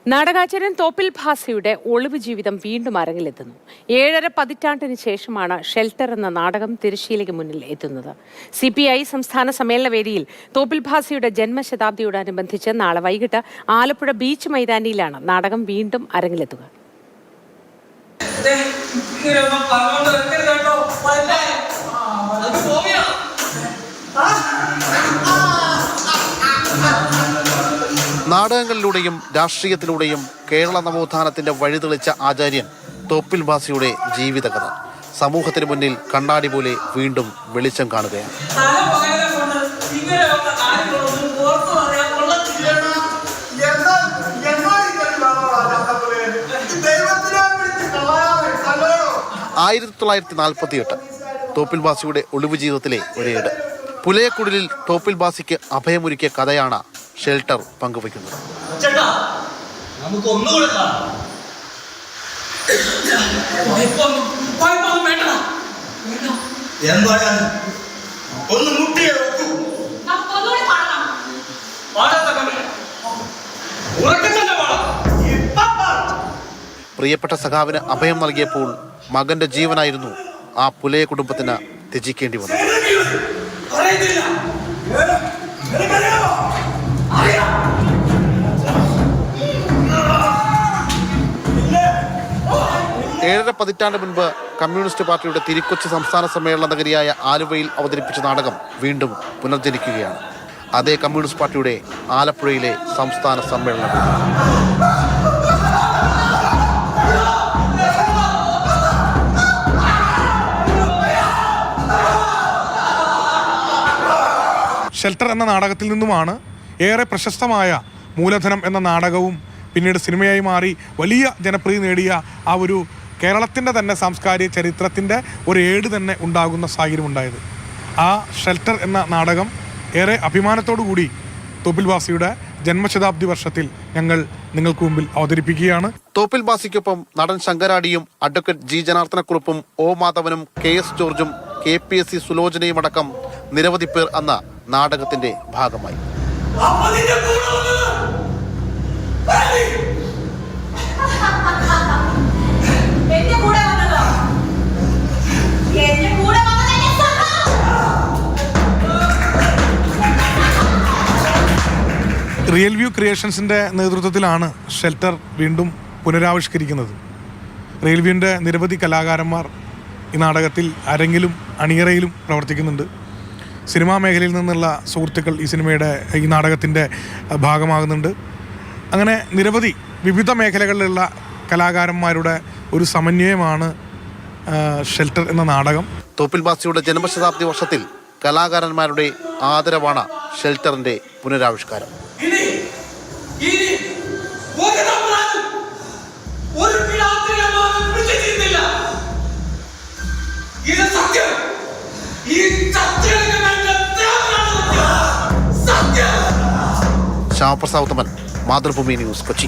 നാടകാചാര്യൻ തോപ്പിൽ ഭാസിയുടെ ഒളിവ് ജീവിതം വീണ്ടും അരങ്ങിലെത്തുന്നു. 7.5 പതിറ്റാണ്ടിന് ശേഷമാണ് ഷെൽട്ടർ എന്ന നാടകം തിരശ്ശീലയ്ക്ക് മുന്നിൽ എത്തുന്നത്. CPI സംസ്ഥാന സമ്മേളന വേദിയിൽ തോപ്പിൽ ഭാസിയുടെ ജന്മശതാബ്ദിയോടനുബന്ധിച്ച് നാളെ വൈകിട്ട് ആലപ്പുഴ ബീച്ച് മൈതാനിയിലാണ് നാടകം വീണ്ടും അരങ്ങിലെത്തുക. നാടകങ്ങളിലൂടെയും രാഷ്ട്രീയത്തിലൂടെയും കേരള നവോത്ഥാനത്തിന്റെ വഴിതെളിച്ച ആചാര്യൻ തോപ്പിൽ ഭാസിയുടെ ജീവിതകഥ സമൂഹത്തിന് മുന്നിൽ കണ്ണാടി പോലെ വീണ്ടും വെളിച്ചം കാണുകയാണ്. തോപ്പിൽ ഭാസിയുടെ ഒളിവ് ജീവിതത്തിലെ ഒരേട്. പുലയക്കുടലിൽ തോപ്പിൽ ഭാസിക്ക് അഭയമൊരുക്കിയ കഥയാണ് ഷെൽട്ടർ പങ്കുവയ്ക്കുന്നത്. പ്രിയപ്പെട്ട സഖാവിന് അഭയം നൽകിയപ്പോൾ മകന്റെ ജീവനായിരുന്നു ആ പുലയ കുടുംബത്തിന് ത്യജിക്കേണ്ടി വന്നത്. 7.5 പതിറ്റാണ്ട് മുൻപ് കമ്മ്യൂണിസ്റ്റ് പാർട്ടിയുടെ തിരുക്കൊച്ചി സംസ്ഥാന സമ്മേളന നഗരിയായ ആലുവയിൽ അവതരിപ്പിച്ച നാടകം വീണ്ടും പുനർജനിക്കുകയാണ്. അതേ കമ്മ്യൂണിസ്റ്റ് പാർട്ടിയുടെ ആലപ്പുഴയിലെ സംസ്ഥാന സമ്മേളനം. ഷെൽട്ടർ എന്ന നാടകത്തിൽ നിന്നുമാണ് ഏറെ പ്രശസ്തമായ മൂലധനം എന്ന നാടകവും പിന്നീട് സിനിമയായി മാറി വലിയ ജനപ്രീതി നേടിയ ആ ഒരു കേരളത്തിൻ്റെ തന്നെ സാംസ്കാരിക ചരിത്രത്തിൻ്റെ ഒരു ഏട് തന്നെ ഉണ്ടാകുന്ന സാഹചര്യം ഉണ്ടായത്. ആ ഷെൽട്ടർ എന്ന നാടകം ഏറെ അഭിമാനത്തോടു കൂടി തോപ്പിൽ ഭാസിയുടെ ജന്മശതാബ്ദി വർഷത്തിൽ ഞങ്ങൾ നിങ്ങൾക്ക് മുമ്പിൽ അവതരിപ്പിക്കുകയാണ്. തോപ്പിൽ ഭാസിക്കൊപ്പം നടൻ ശങ്കരാടിയും അഡ്വക്കേറ്റ് ജി ജനാർദ്ദനക്കുറുപ്പും ഒ മാധവനും KS ജോർജും KPSC സുലോചനയും അടക്കം നിരവധി പേർ അന്ന് നാടകത്തിന്റെ ഭാഗമായി. റിയൽ വ്യൂ ക്രിയേഷൻസിൻ്റെ നേതൃത്വത്തിലാണ് ഷെൽട്ടർ വീണ്ടും പുനരാവിഷ്കരിക്കുന്നത്. റിയൽ വ്യൂവിൻ്റെ നിരവധി കലാകാരന്മാർ ഈ നാടകത്തിൽ അരങ്ങിലും അണിയറയിലും പ്രവർത്തിക്കുന്നുണ്ട്. സിനിമാ മേഖലയിൽ നിന്നുള്ള സുഹൃത്തുക്കൾ ഈ നാടകത്തിൻ്റെ ഭാഗമാകുന്നുണ്ട്. അങ്ങനെ നിരവധി വിവിധ മേഖലകളിലുള്ള കലാകാരന്മാരുടെ ഒരു സമന്വയമാണ് ഷെൽട്ടർ എന്ന നാടകം. തോപ്പിൽ ഭാസിയുടെ ജന്മശതാബ്ദി വർഷത്തിൽ കലാകാരന്മാരുടെ ആദരവാണ് ഷെൽട്ടറിന്റെ പുനരാവിഷ്കാരം. ശ്യാമപ്രസാദ് ഉത്തമൻ, മാതൃഭൂമി ന്യൂസ്, കൊച്ചി.